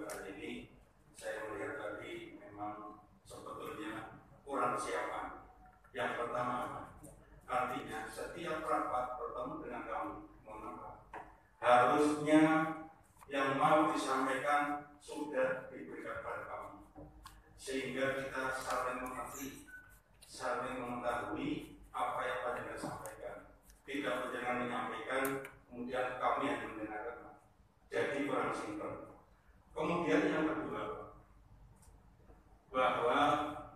kali ini saya melihat tadi memang sebetulnya kurang kesiapan. Yang pertama, artinya setiap rapat bertemu dengan kami, harusnya yang mau disampaikan sudah diberikan pada kami, sehingga kita saling mengerti, saling mengetahui apa yang Panjenengan sampaikan. Tidak Panjenengan menyampaikan, kemudian kami yang mendengarkan. Jadi kurang sinkron. Kemudian yang kedua, bahwa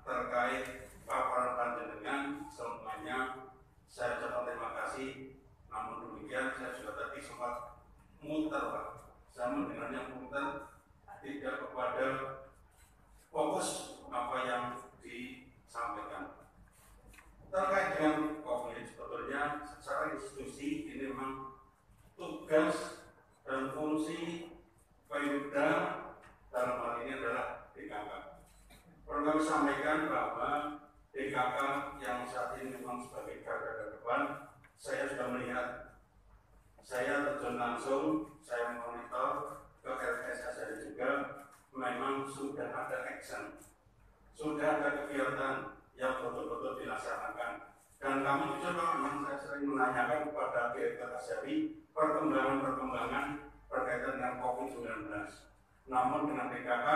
terkait paparan Panjenengan semuanya saya ucapkan terima kasih. Namun demikian saya juga tadi sempat muter, Pak. Saya mendengarnya muter, tidak kepada fokus apa yang disampaikan. Terkait dengan COVID, sebetulnya secara institusi ini memang tugas dan fungsi Pemda dalam hal ini adalah DKK. Perlu kami sampaikan bahwa DKK yang saat ini memang sebagai garda depan, saya sudah melihat, saya terjun langsung, saya memonitor ke LPS Azhari juga, memang sudah ada action, sudah ada kegiatan yang betul-betul dilaksanakan. Dan kami juga memang saya sering menanyakan kepada Direktur Azhari perkembangan berkaitan dengan COVID-19. Namun dengan DKK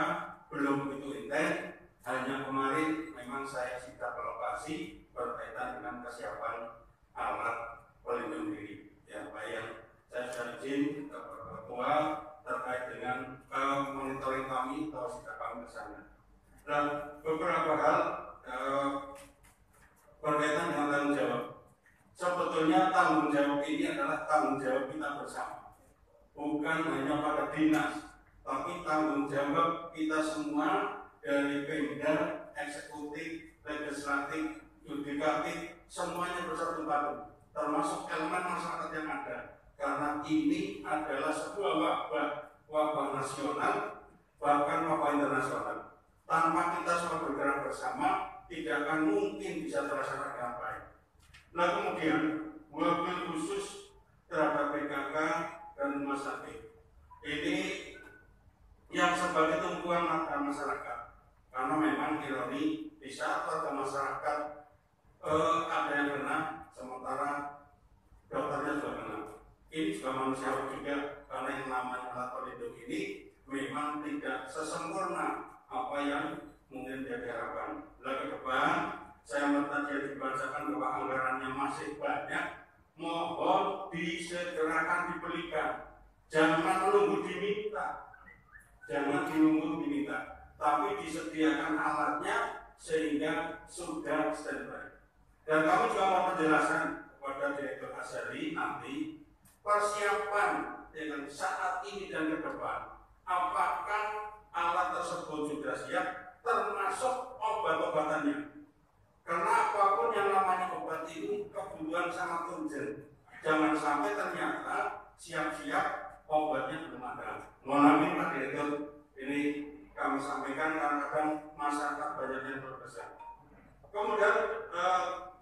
belum begitu intens, hanya kemarin memang saya sidak ke lokasi berkaitan dengan kesiapan alat pelindung diri. Ya, Pak, yang saya sudah izin ke Ketua terkait dengan monitoring kami atau sidak kami ke sana. Dan beberapa hal berkaitan dengan tanggung jawab. Sebetulnya tanggung jawab ini adalah tanggung jawab kita bersama, bukan hanya pada dinas, tapi tanggung jawab kita semua dari Pemda, eksekutif, legislatif, yudikatif, semuanya bersatu padu, termasuk elemen masyarakat yang ada. Karena ini adalah sebuah wabah nasional, bahkan wabah internasional. Tanpa kita semua bergerak bersama, tidak akan mungkin bisa terlaksana dengan baik. Nah kemudian, wabil khusus terhadap PKK dan rumah sakit ini yang sebagai tumpuan mata masyarakat, karena memang ironi di saat warga masyarakat ada yang kena, sementara dokternya juga kena. Ini juga manusiawi juga, karena yang namanya alat pelindung ini memang tidak sesempurna apa yang mungkin dia harapkan. Lalu ke depan, saya minta dia dibacakan bahwa anggarannya masih banyak, mohon disegerakan dibelikan. Jangan menunggu diminta, tapi disediakan alatnya sehingga sudah standby. Dan kami juga mau menjelaskan kepada Direktur Azhari nanti persiapan dengan saat ini dan ke depan, apakah alat tersebut sudah siap, termasuk obat-obatannya. Karena apapun yang namanya obat ini kebutuhan sangat urgent. Jangan sampai ternyata siap-siap obatnya belum ada. Mohon Pak Direktur, ini kami sampaikan karena kadang masyarakat banyak yang berkesan. Kemudian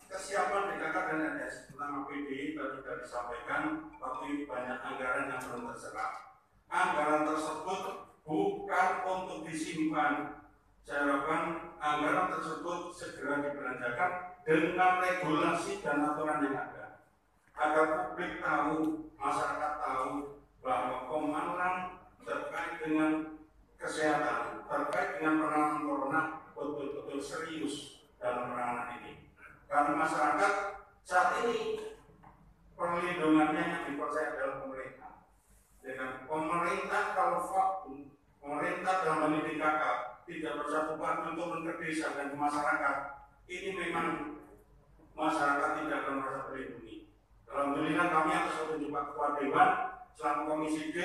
kesiapan DKK dan NS tentang PD tadi sudah disampaikan, tapi banyak anggaran yang belum terserap. Anggaran tersebut bukan untuk disimpan. Saya harapkan anggaran tersebut segera dibelanjakan dengan regulasi dan aturan yang ada, agar publik tahu, masyarakat tahu bahwa Komang terkait dengan kesehatan, terkait dengan penanganan corona betul-betul serius dalam penanganan ini. Karena masyarakat saat ini perlindungannya yang dipercaya adalah pemerintah. Dengan pemerintah kalau fakta, pemerintah dalam hal ini DKK tidak bersatu padu untuk ke desa dan ke masyarakat, ini memang masyarakat tidak akan merasa terlindungi. Alhamdulillah kami atas petunjuk Pak Ketua Dewan selama Komisi D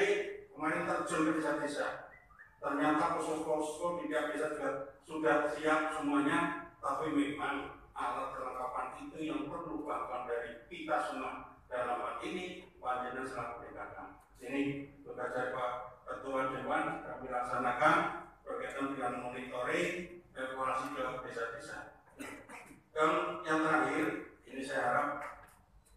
kemarin terjun ke desa-desa. Ternyata posko-posko di tiap desa juga sudah siap semuanya, tapi memang alat kelengkapan itu yang perlu bantuan dari kita semua. Dalam hal ini Panjenengan selaku DKK. Ini tugas dari Pak Ketua Dewan kami laksanakan berkaitan dengan monitoring evaluasi ke desa-desa. Dan yang terakhir, ini saya harap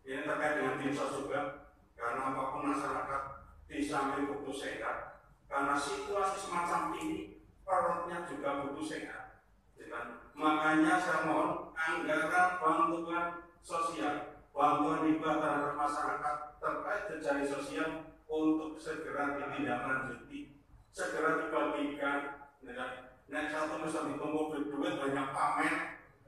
ini terkait dengan dinsos juga, karena apapun masyarakat di samping butuh sehat, Karena situasi semacam ini perutnya juga butuh sehat. Makanya saya mohon anggaran bantuan sosial, bantuan hibah terhadap masyarakat terkait jejaring sosial untuk segera ditindaklanjuti, segera dibagikan. Nek satu misalnya ditumpuk duit banyak pamer,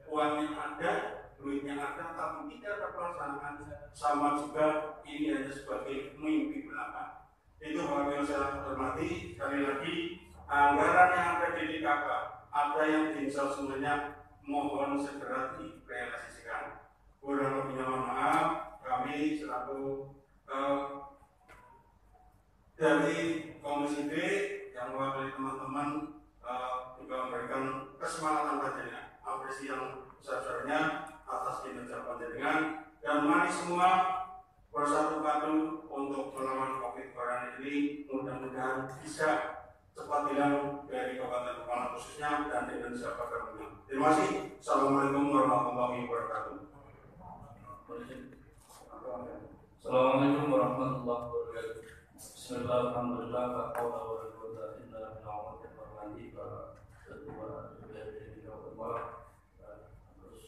uangnya ada, duitnya ada, tapi tidak terpelaksanakan. Sama juga ini hanya sebagai mimpi belaka. Itu hal yang saya hormati. Sekali lagi, anggaran yang ada di DKK, ada yang diinstal semuanya, mohon segera direalisasikan. Kurang lebihnya mohon maaf, kami selaku dari Komisi D yang mewakili teman-teman juga memberikan kesemangat panjenengan, apresiasi yang besar-besarnya atas kinerja panjenengan, dan mari semua bersatu padu untuk melawan COVID ini. Mudah-mudahan bisa cepat hilang dari Kabupaten Pemalang khususnya dan Indonesia pada umumnya. Terima kasih. Assalamualaikum warahmatullahi wabarakatuh. Assalamualaikum warahmatullahi wabarakatuh. Bismillahirrahmanirrahim. La haula wa la quwwata illa billah. Para ketua DPRD Kabupaten Malang, terus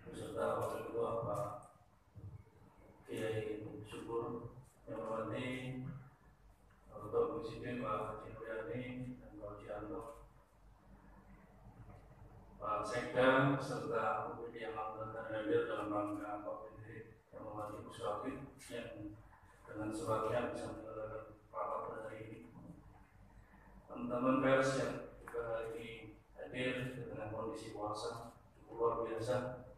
beserta wakil ketua Pak Kiai Syukur yang hormati Ketua Komisi D Pak Haji Nuryani dan Pak Cianto, Pak Sekda serta UPD yang akan hadir dalam rangka COVID yang hormati Puswakil yang dengan sebabnya bisa menyelenggarakan rapat pada hari ini. Teman-teman pers yang juga hari ini hadir dengan kondisi puasa cukup luar biasa.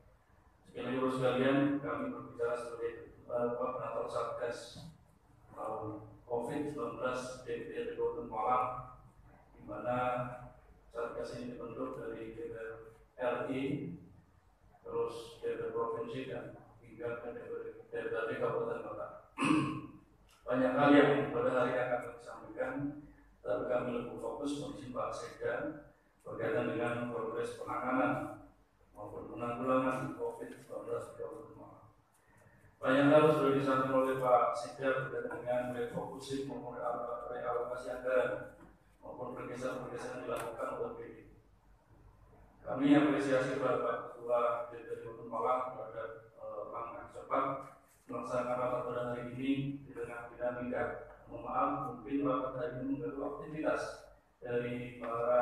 Sekali lagi sekalian, kami berbicara sebagai koordinator Satgas COVID-19 DPRD Kabupaten Malang, di mana Satgas ini dibentuk dari DPR RI, terus DPR Provinsi dan hingga ke DPRD Kabupaten Kota. Banyak hal yang pada hari ini akan kami sampaikan, tapi kami lebih fokus kondisi Pak Sekda berkaitan dengan progres penanganan maupun penanggulangan COVID-19 di Kabupaten Malang. Banyak hal sudah disampaikan oleh Pak Sekda berkaitan dengan refocusing maupun realokasi anggaran maupun pergeseran-pergeseran dilakukan oleh PD. Kami apresiasi kepada Pak Ketua DPRD Kabupaten Malang terhadap langkah cepat melaksanakan rapat pada hari ini di tengah dinamika. Mohon maaf, mungkin rapat hari ini mengganggu aktivitas dari para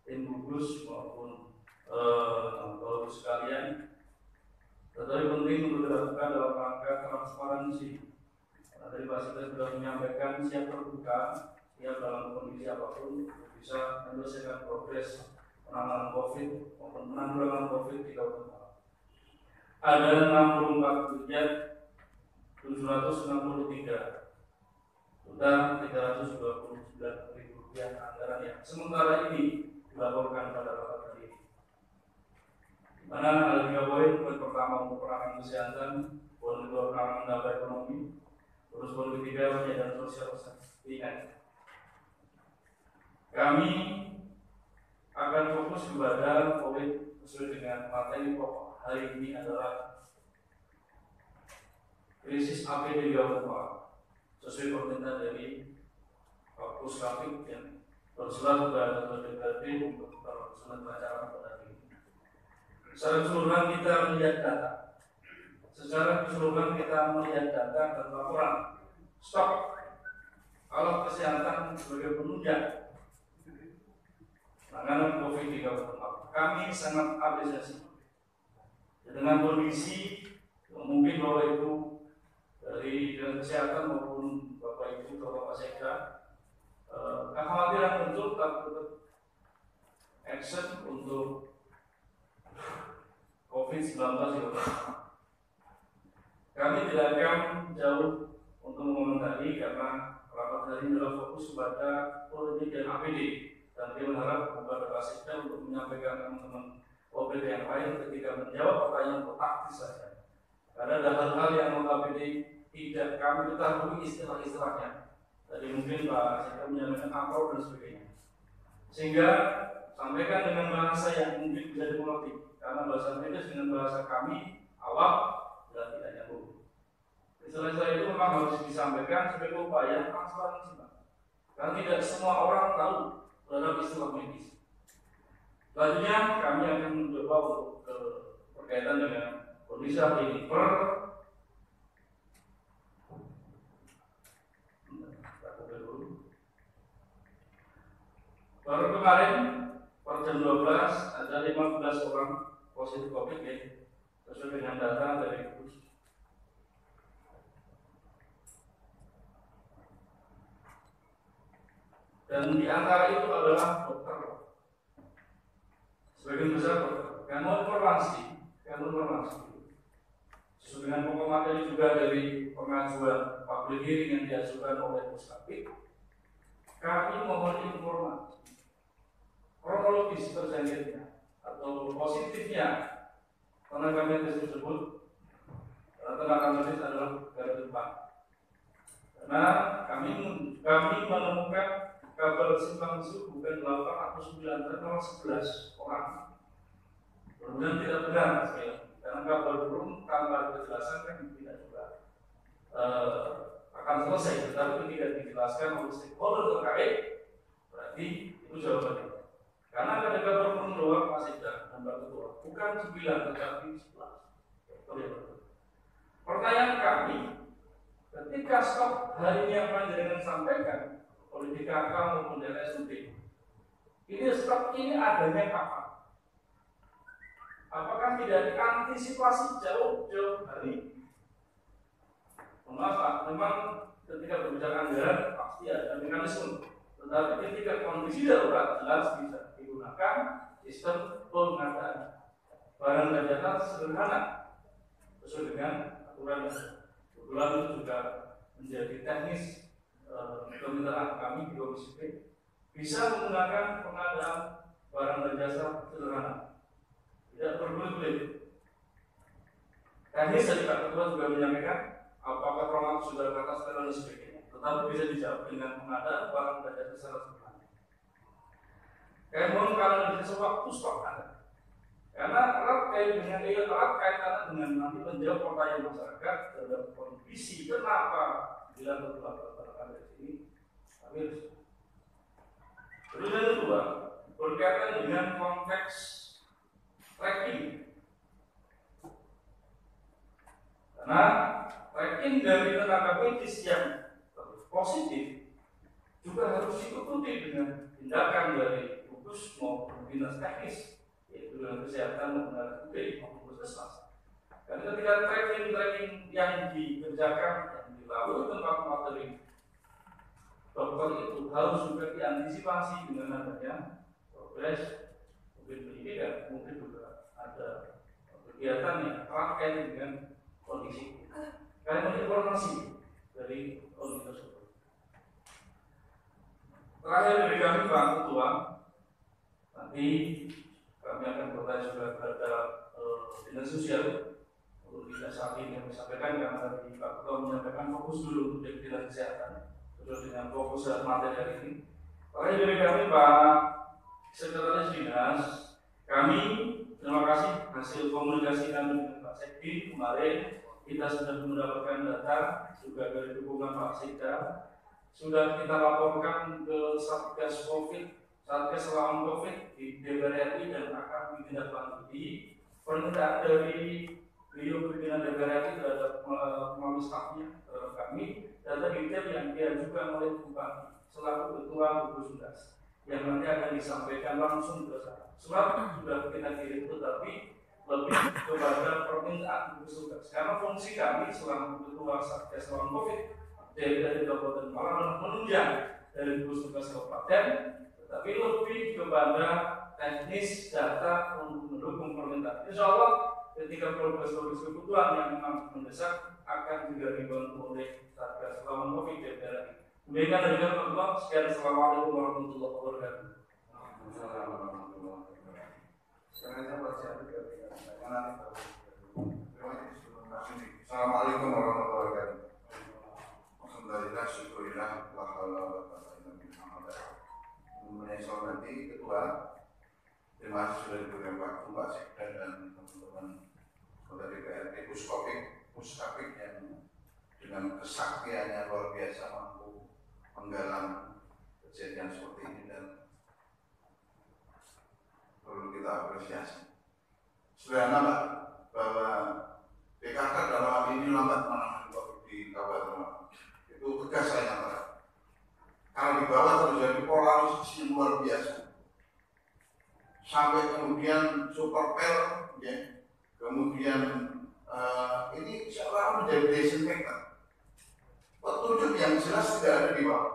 tim gugus maupun Bapak sekalian. Tetapi penting untuk dilakukan dalam rangka transparansi. Karena tadi Pak Sekda sudah menyampaikan siap terbuka, siap dalam kondisi apapun untuk bisa menyelesaikan progres penanganan COVID maupun penanggulangan COVID di Kabupaten Malang. Ada 64 miliar 763 juta 329 ribu rupiah anggaran yang sementara ini dilaporkan pada rapat hari ini. Di mana ada 3 poin pertama untuk penanganan kesehatan, poin kedua penanganan dampak ekonomi, terus poin ketiga penyediaan sosial ringan. Kami akan fokus kepada poin sesuai dengan materi pokok hari ini adalah krisis APD di Kabupaten Malang sesuai permintaan dari Pak Puskapik yang bersurat kepada Ketua DPRD untuk terselenggarakan pada hari ini. Secara keseluruhan kita melihat data. Secara keseluruhan kita melihat data dan laporan stok alat kesehatan sebagai penunjang penanganan COVID di Kabupaten Malang. Kami sangat apresiasi dengan kondisi mungkin Bapak Ibu dari Dinas Kesehatan maupun Bapak Ibu Bapak Sekda kekhawatiran muncul takut action untuk COVID-19 di Kabupaten. Kami tidak akan jauh untuk mengomentari karena rapat hari ini adalah fokus pada politik dan APD, dan kami berharap kepada Pak Sekda untuk menyampaikan teman-teman OPD yang lain ketika menjawab pertanyaan taktis saja. Karena ada hal-hal yang OPD tidak kami ketahui istilah-istilahnya. Tadi mungkin Pak Sekda menyampaikan ampor dan sebagainya. Sehingga sampaikan dengan bahasa yang mungkin bisa dimengerti. Karena bahasa medis dengan bahasa kami awam dan tidak nyambung. Istilah-istilah itu memang harus disampaikan sebagai upaya transparansi. karena tidak semua orang tahu terhadap istilah medis. Selanjutnya kami akan mencoba untuk berkaitan dengan kondisi liver. Baru kemarin per jam 12 ada 15 orang positif COVID ya, sesuai dengan data dari Kudus. Dan di antara itu adalah dokter. Sebagian besar dokter. Karena informasi sesuai dengan pokok materi juga dari pengajuan public hearing yang diajukan oleh Puskapit, kami mohon informasi kronologis terjadinya atau positifnya tenaga medis tersebut. Tenaga medis adalah garda depan. Karena kami menemukan kabar simpang siur bukan 8 atau 9 tapi malah 11 orang. Kemudian tidak benar sekali, karena kabar burung tanpa kejelasan kan tidak juga akan selesai, tetapi tidak dijelaskan oleh stakeholder terkait, berarti itu jawabannya. Karena ada kabar burung doang masih dan Ketua, bukan 9 tetapi 11. Pertanyaan kami, ketika stok hari ini yang panjenengan sampaikan oleh DKK maupun RSUD, ini stok ini adanya kapan? Apakah tidak diantisipasi jauh-jauh hari? Maaf Pak, memang ketika berbicara anggaran pasti ada mekanisme, tetapi ketika kondisi darurat jelas bisa digunakan sistem pengadaan barang dan jasa sederhana sesuai dengan aturan. Kebetulan itu juga menjadi teknis kemitraan kami di Komisi B, bisa menggunakan pengadaan barang dan jasa sederhana, tidak berbelit-belit. Teknis dari Pak Ketua juga menyampaikan apakah program sudah ke atas dan sebagainya, tetapi bisa dijawab dengan pengadaan barang dan jasa secara sederhana. Kayak mohon kalau ada sewaktu stok ada, karena erat kaitannya dengan nanti menjawab pertanyaan masyarakat terhadap kondisi kenapa bila berlaku ini. Terus yang kedua berkaitan dengan konteks tracking, karena tracking dari tenaga medis yang positif juga harus diikuti dengan tindakan dari gugus maupun dinas teknis, yaitu dengan kesehatan maupun RSUD maupun puskesmas. Karena ketika tracking yang dikerjakan yang dilalui tempat materi dokter itu harus juga diantisipasi dengan adanya progres mungkin pendidikan, mungkin juga ada kegiatan yang terkait dengan kondisi karena informasi dari kondisi tersebut. Terakhir dari kami Pak Ketua, nanti kami akan bertanya juga kepada dinas sosial untuk tidak saat ini yang disampaikan, karena tadi Pak Ketua menyampaikan fokus dulu untuk dinas kesehatan dengan fokus materi hari ini. Terakhir dari kami Pak Sekretaris Dinas, kami terima kasih hasil komunikasi kami dengan Pak Sekdi kemarin. Kita sudah mendapatkan data juga dari dukungan Pak Sekda, sudah kita laporkan ke Satgas Lawan Covid di DPR RI dan akan ditindaklanjuti. Permintaan dari beliau pimpinan DPR RI terhadap melalui stafnya terhadap kami, data detail yang diajukan oleh Bupati selaku Ketua Gugus Tugas yang nanti akan disampaikan langsung ke sana. Surat sudah kita kirim, tetapi lebih kepada permintaan gugus tugas. Karena fungsi kami selaku Ketua Satgas Lawan Covid dari Kabupaten Malang menunjang dari gugus tugas kabupaten, tetapi lebih kepada teknis data untuk mendukung permintaan. Insya Allah ketika progres kebutuhan yang memang mendesak akan juga dibantu oleh Satgas Lawan Covid DPR RI. Demikian dari kami Pak Ketua. Sekian, assalamualaikum warahmatullahi wabarakatuh. Assalamualaikum warahmatullahi wabarakatuh. Alhamdulillah, syukurillah, la haula wa la quwwata illa billah. Menyesal nanti Ketua, terima kasih sudah diberikan waktu Pak Sekda dan teman-teman dari DPRD Puskapit yang dengan kesaktiannya luar biasa mampu menggalang kejadian seperti ini dan perlu kita apresiasi. Sederhana Pak, bahwa PKK dalam hal ini lambat menangani COVID di Kabupaten Malang. Itu tegas saya nyatakan. Karena di bawah terjadi polarisasi yang luar biasa. Sampai kemudian superpel, ya, kemudian ini seolah menjadi desinfektan. Petunjuk yang jelas tidak ada di bawah.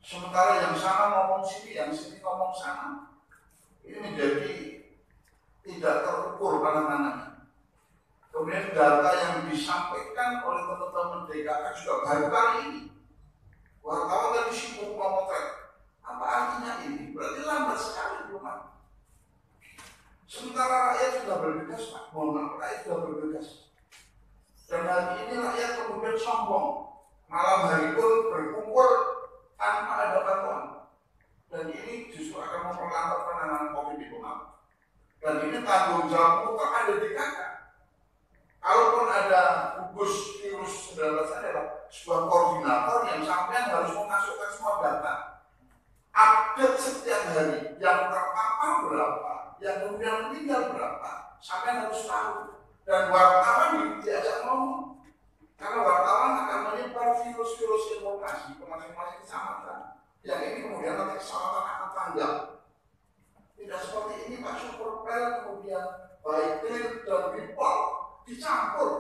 Sementara yang sana ngomong sini, yang sini ngomong sana. Ini menjadi tidak terukur penanganannya. Kemudian data yang disampaikan oleh teman-teman DKK juga baru kali ini. Wartawan tadi sibuk memotret. Apa artinya ini? Berarti lambat sekali rumah. Sementara rakyat sudah bergegas, Pak. Mohon maaf, rakyat sudah bergegas. Dan hari ini rakyat kemudian sombong. Malam hari pun berkumpul tanpa ada bantuan. Dan ini justru akan memperlambat penanganan COVID di Malang. Dan ini tanggung jawab mutlak ada di DKK. Kalaupun ada gugus virus 19 adalah sebuah koordinator yang sampean harus memasukkan semua data. Update setiap hari yang terpapar berapa, yang kemudian meninggal berapa, sampean harus tahu. Dan wartawan diajak ngomong. Karena wartawan akan menyebar virus-virus informasi ke masing-masing kecamatan. Yang ini kemudian nanti kecamatan akan tanggap. Tidak seperti ini Pak, Superpel kemudian baik clear dan report dicampur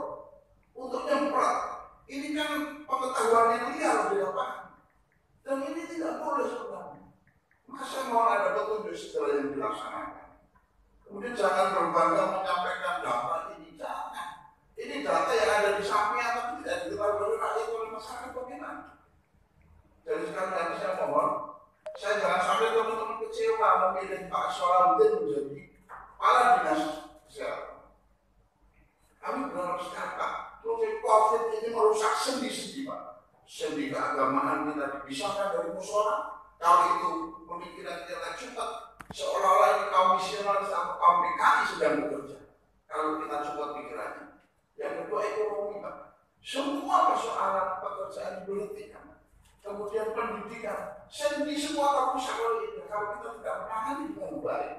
untuk nyemprot. Ini kan pengetahuan yang liar di lapangan. Dan ini tidak boleh sebenarnya. Maka saya mohon ada petunjuk segera yang dilaksanakan. Kemudian jangan berbangga menyampaikan data ini, jangan. Ini data yang ada di samping tapi tidak diketahui oleh rakyat oleh masyarakat bagaimana. Jadi sekali lagi saya mohon, saya jangan sampai teman-teman kecewa memilih Pak Salahuddin menjadi kepala dinas kesehatan. Kami berharap sekali Pak, COVID ini merusak sendi-sendi Pak. Sendi keagamaan kita dipisahkan dari musola. Kalau itu pemikiran kita cepat, seolah-olah ini kaum misionaris atau kaum PKI sedang bekerja. Kalau kita cepat pikirannya. Yang kedua ekonomi Pak. Semua persoalan pekerjaan dihentikan. Kemudian pendidikan, sendi semua terrusak oleh itu. Kalau kita tidak menangani dengan baik,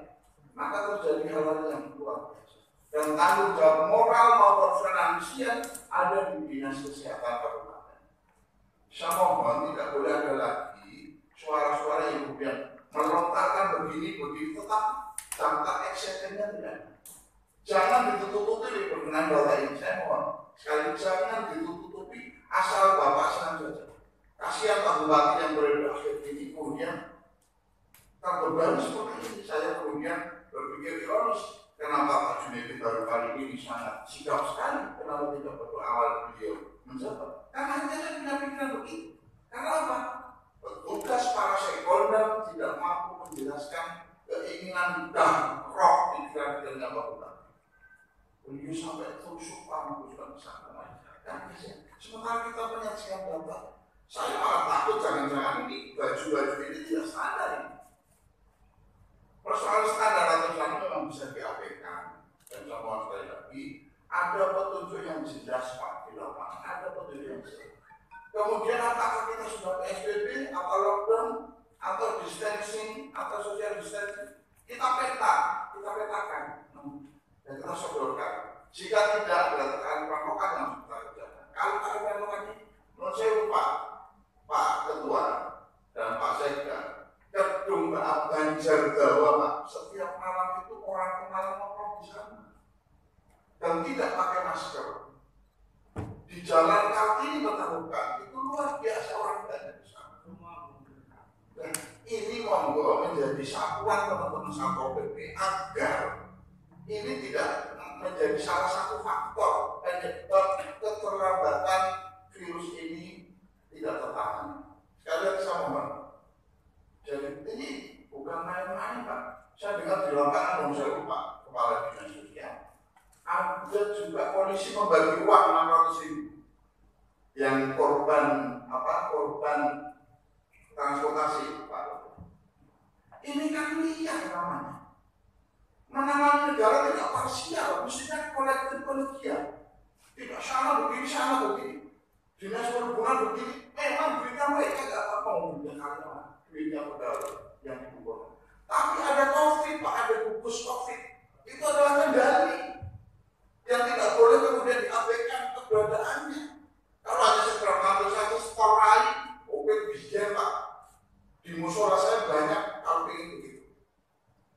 maka terjadi hal-hal yang luar biasa. Dan tanggung jawab moral maupun finansial ada di dinas kesehatan kabupaten. Saya mohon tidak boleh ada lagi suara-suara yang kemudian melontarkan begini, tetap daftar acceptance-nya tidak. Jangan ditutup-tutupi berkenaan data ini. Saya mohon sekali jangan ditutup-tutupi asal Bapak senang saja. Kasihan Pak Bupati yang berakhir ini kemudian terbebani seperti ini. Saya kemudian berpikir ironis. Kenapa Pak Junedi baru kali ini sangat sikap sekali? Kenapa tidak pada awal beliau menjabat? Karena hanya saya punya pikiran begitu. Karena apa? Petugas para stakeholder tidak mampu menjelaskan keinginan dan roh pikiran-pikirannya Pak Bupati. Beliau sampai tusuk panggung sana. Sementara kita menyajikan data, saya malah takut jangan-jangan ini baju-baju ini tidak standar ini. Persoalan standar atau standar memang bisa diabaikan. Dan saya mohon sekali lagi, ada petunjuk yang jelas Pak di lapangan, ada petunjuk yang jelas. Kemudian apakah kita sudah PSBB atau lockdown atau distancing atau social distancing, kita petakan dan kita sodorkan. Jika tidak, berarti keadaan yang kita kerjakan. Kalau keadaan ini, menurut saya Pak Ketua dan Pak Sekda, gedung Banjar Dawa Pak, setiap malam itu orang kenal nongkrong di sana dan tidak pakai masker. Di jalan Kartini Petarukan itu luar biasa orang banyak di sana. Dan ini monggo menjadi sapuan teman-teman Satpol PP agar ini tidak menjadi salah satu faktor penyebab keterlambatan virus ini tidak tertangani. Sekali lagi saya mohon. Jadi ini bukan main-main Pak. Saya dengar di lapangan saya lupa kepala dinas sosial. Ada juga polisi membagi uang 600.000 yang korban transportasi Pak. Ini kan liar namanya. Menangani negara tidak parsial, mestinya kolektif kolegial. Tidak sama begini. Dinas perhubungan begini, memang duitnya mereka nggak apa-apa duitnya karyawan, duitnya pegawai yang dikumpulkan. Tapi ada COVID, Pak, ada gugus COVID. Itu adalah kendali yang tidak boleh kemudian diabaikan keberadaannya. Kalau hanya sekedar ngambil satu story, oke bisa Pak. Di musola saya banyak kalau ingin begitu.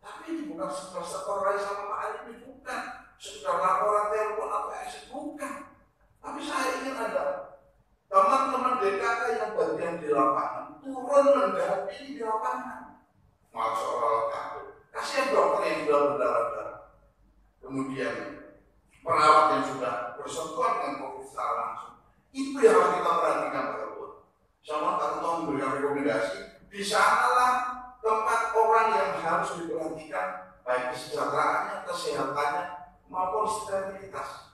Tapi ini bukan sekedar story sama Pak Ali, ini bukan sekedar laporan telepon atau SMS, bukan. Tapi saya ingin ada teman-teman DKK yang bagian di lapangan turun mendampingi di lapangan. Malah seolah-olah takut. Kasihan dokter yang sudah berdarah-darah. Kemudian perawat yang sudah bersentuhan dengan COVID secara langsung. Itu yang harus kita perhatikan Pak Ketua. Sama Pak Ketua memberikan rekomendasi. Di sanalah tempat orang yang harus diperhatikan, baik kesejahteraannya, kesehatannya, maupun sterilitas.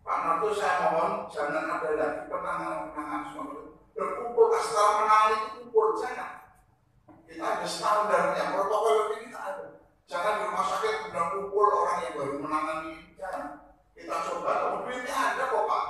Pak Narto, saya mohon jangan ada lagi penanganan seperti itu. Berkumpul asal menang itu kumpul, jangan. Kita ada standarnya, protokol ini kita ada. Jangan di rumah sakit kemudian kumpul orang yang baru menangani ini, jangan. Kita coba, duitnya ada kok Pak.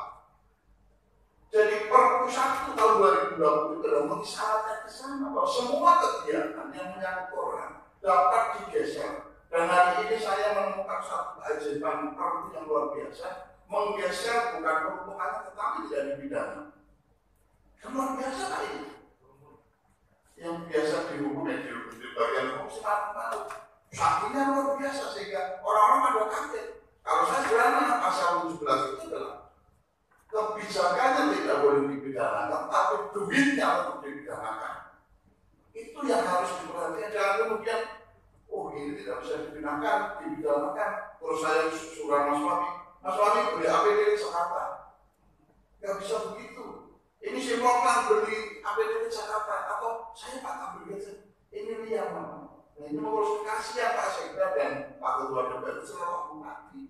Jadi Perpu 1 tahun 2020 itu adalah mengisyaratkan ke sana bahwa semua kegiatan yang menyangkut corona dapat digeser. Dan hari ini saya menemukan satu keajaiban Perpu yang luar biasa. Menggeser bukan peruntukannya tetapi tidak dipidana. Luar biasa Pak ini. Yang biasa dihukum di bagian hukum malu. Saksinya luar biasa sehingga orang-orang pada kaget. Kalau saya sederhana pasal 17 itu adalah kebijakannya tidak boleh dipidanakan, tapi duitnya untuk dipidanakan. Itu yang harus diperhatikan. Jangan kemudian, oh ini tidak bisa dipidanakan. Terus saya suruh Mas Wami beli APD Jakarta. Gak bisa begitu. Ini si Moklan beli APD Jakarta atau saya Pak beli aja. Ini dia Nah ini mengurus kasihan Pak Sekda dan Pak Ketua DPR itu selalu mati.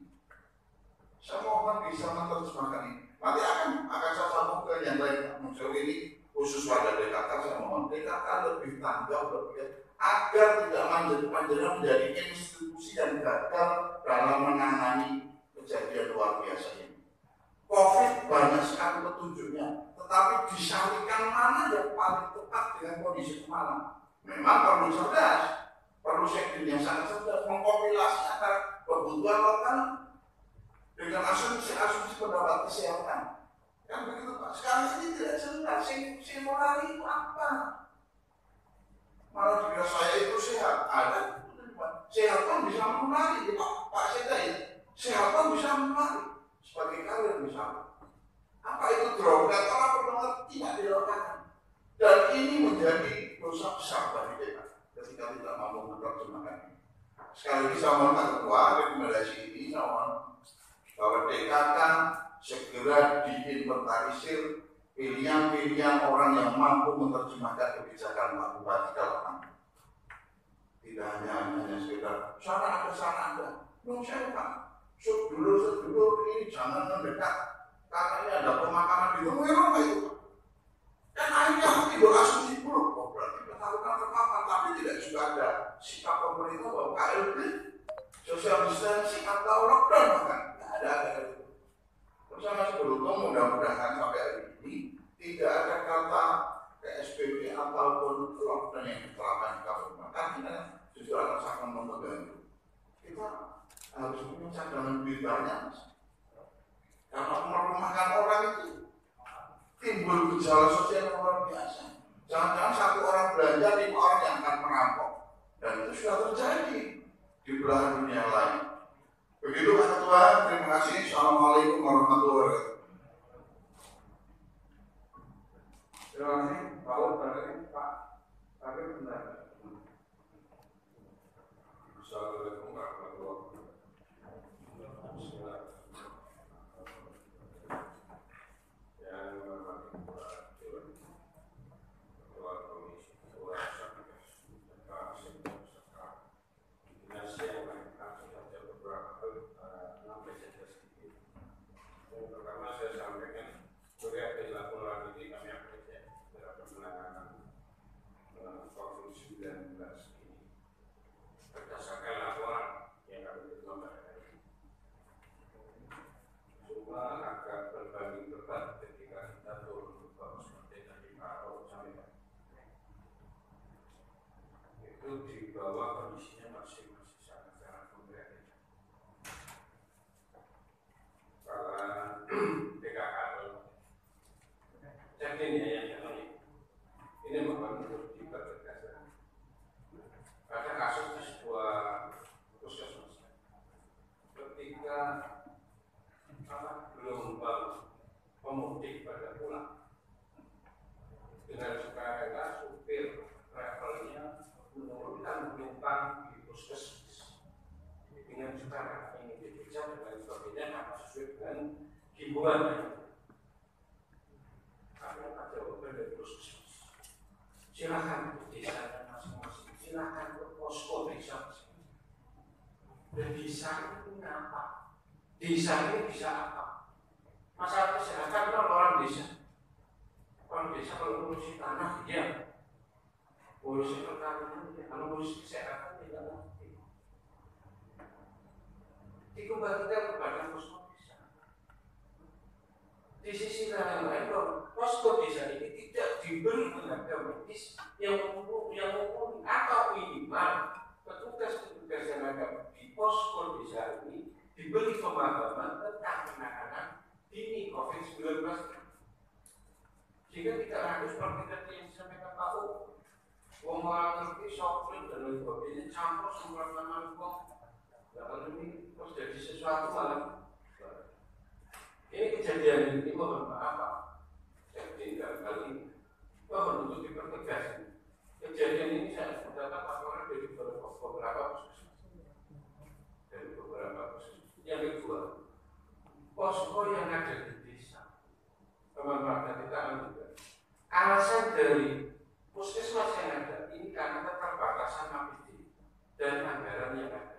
Saya mohon bisa menerjemahkan ini. Nanti akan saya sambung ke yang lain. Maksud ini khusus pada DKK, saya mohon DKK lebih tanggap lebih agar tidak menjadi institusi yang gagal dalam menangani kejadian luar biasa ini. COVID banyak sekali petunjuknya, tetapi disalurkan mana yang paling tepat dengan kondisi kemarin. Memang perlu cerdas, perlu sekjen yang sangat cerdas mengkompilasi antara kebutuhan lokal dengan asumsi pendapat kesehatan. Kan begitu Pak. Sekarang ini tidak jelas simulasi itu apa. Malah jika saya itu sehat, ada sehat kan bisa menulari Pak Sekda. Sehat kan bisa menulari sebagai kalian misalnya. Apa itu droplet? Orang benar tidak dilakukan. Dan ini menjadi dosa besar bagi kita ketika tidak mampu menerjemahkan. Sekali lagi saya mohon Pak Ketua, rekomendasi ini saya mohon bahwa DKK segera diinventarisir pilihan-pilihan orang yang mampu menerjemahkan kebijakan Pak Bupati ke lapangan. Tidak hanya sekedar sana ada. Belum saya Pak. Sedulur ini jangan mendekat karena ini ada pemakaman di rumah itu Pak. Dan akhirnya timbul asumsi buruk. Oh berarti pertaruhan terpapar, tapi tidak juga ada sikap pemerintah bahwa KLB, social distancing atau lockdown bahkan tidak ada itu. Bersama sebelumnya mudah-mudahan sampai hari ini tidak ada kata PSBB ataupun lockdown yang diterapkan di kabupaten. Karena justru akan sangat mengganggu. Kita harus punya cadangan duit banyak. Karena merumahkan orang itu timbul gejala sosial yang luar biasa. Jangan-jangan satu orang belanja 5 orang yang akan merampok. Dan itu sudah terjadi di belahan dunia lain. Begitu Pak Ketua, terima kasih. Assalamualaikum warahmatullahi wabarakatuh. Terima kasih Pak Tapi benar. Assalamualaikum warahmatullahi wabarakatuh. Agak berbanding terbalik ketika kita turun ini terus dipertegas. Ada kasus di sebuah puskesmas ketika gelombang pemudik pada pulang dengan sukarela supir travelnya menurunkan penumpang di puskesmas dengan sukarela ingin diperiksa dan lain sebagainya karena sesuai dengan himbauannya. Karena ada jawaban dari puskesmas, silakan ke desa masing-masing, silakan ke posko desa masing-masing. Dan desa ini apa? Desa ini bisa apa? Masalah kesehatan kan orang desa. Orang desa kalau ngurusi tanah dia, ngurusi pertanian dia, kalau ngurusi kesehatan tidak ngerti. Dikembalikan kepada posko desa. Di sisi lain posko desa ini tidak diberi tenaga medis yang mumpuni atau minimal petugas-petugas yang ada di posko desa ini diberi pemahaman tentang penanganan dini COVID-19. Jika tidak harus seperti tadi yang disampaikan Pak U, orang ngerti sopir dan lain sebagainya campur sembarangan uang, lalu ini terus jadi sesuatu malah. Ini kejadian ini mohon maaf Pak, saya tinggal kali ini, mohon untuk dipertegas. Kejadian ini saya sudah dapat laporan dari beberapa puskesmas. Yang kedua, posko yang ada di desa, teman-teman kita juga. Alasan dari puskesmas yang ada ini karena keterbatasan APD dan anggaran yang ada.